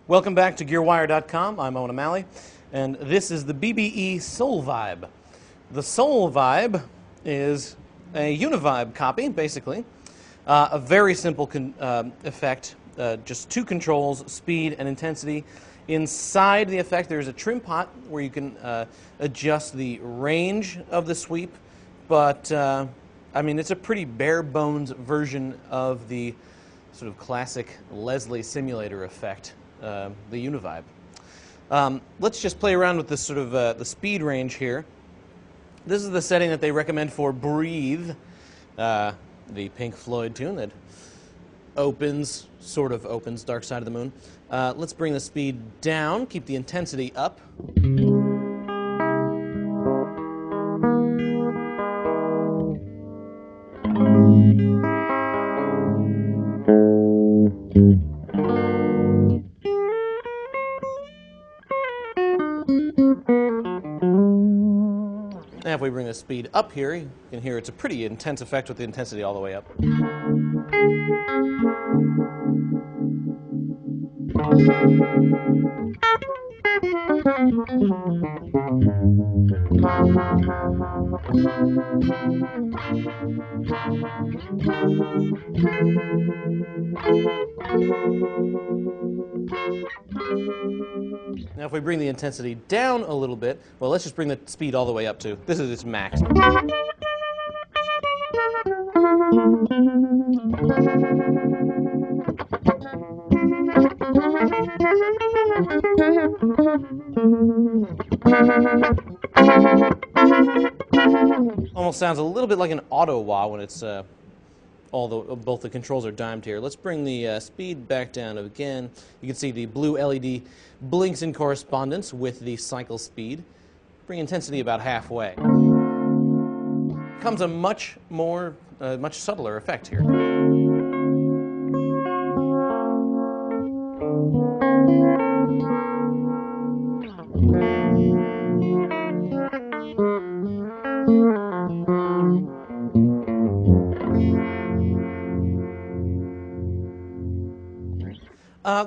Welcome back to GearWire.com. I'm Owen O'Malley, and this is the BBE Soul Vibe. The Soul Vibe is a Univibe copy, basically. A very simple effect, just two controls, speed and intensity. Inside the effect, there's a trim pot where you can adjust the range of the sweep, but I mean, it's a pretty bare-bones version of the sort of classic Leslie simulator effect. The Univibe. Let's just play around with this sort of the speed range here. This is the setting that they recommend for Breathe, the Pink Floyd tune that sort of opens Dark Side of the Moon. Let's bring the speed down, keep the intensity up. And if we bring the speed up here, you can hear it's a pretty intense effect with the intensity all the way up. Now if we bring the intensity down a little bit, well, let's just bring the speed all the way up to, this is its max. Almost sounds a little bit like an auto wah when it's both the controls are dimed here. Let's bring the speed back down again. You can see the blue LED blinks in correspondence with the cycle speed. Bring intensity about halfway. Comes a much subtler effect here.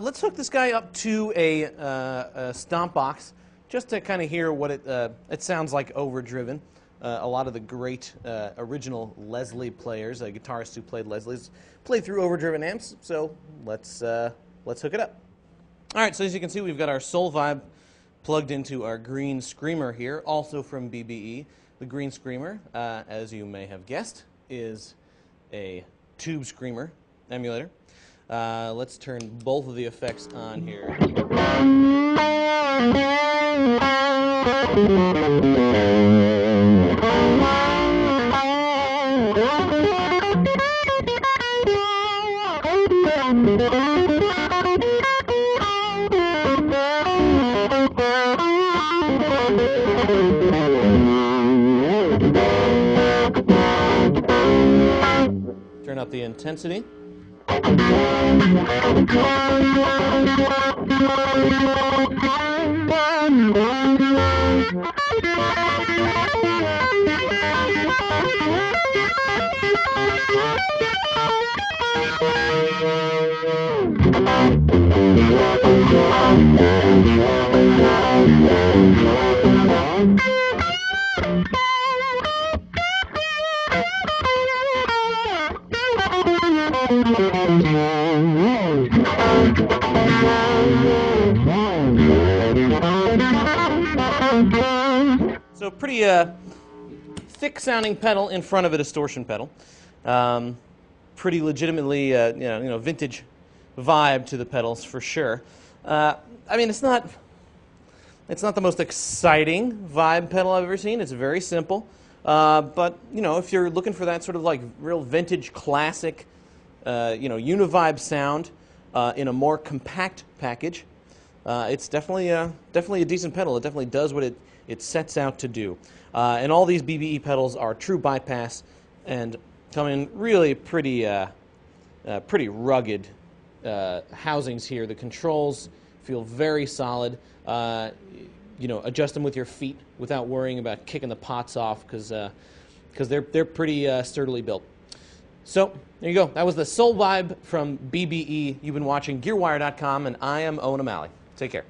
Let's hook this guy up to a stomp box just to kind of hear what it sounds like overdriven. A lot of the great original Leslie players, guitarists who played Leslie's, played through overdriven amps. So let's hook it up. All right. So as you can see, we've got our Soul Vibe plugged into our Green Screamer here, also from BBE. The Green Screamer, as you may have guessed, is a Tube Screamer emulator. Let's turn both of the effects on here. Turn up the intensity. So pretty thick-sounding pedal in front of a distortion pedal. Pretty legitimately, vintage vibe to the pedals for sure. I mean, it's not the most exciting vibe pedal I've ever seen. It's very simple, but if you're looking for that sort of like real vintage classic, Univibe sound in a more compact package, it's definitely a decent pedal. It definitely does what it sets out to do. And all these BBE pedals are true bypass and come in really pretty rugged housings here. The controls feel very solid. adjust them with your feet without worrying about kicking the pots off, because they're pretty sturdily built. So there you go. That was the Soul Vibe from BBE. You've been watching GearWire.com, and I am Owen O'Malley. Take care.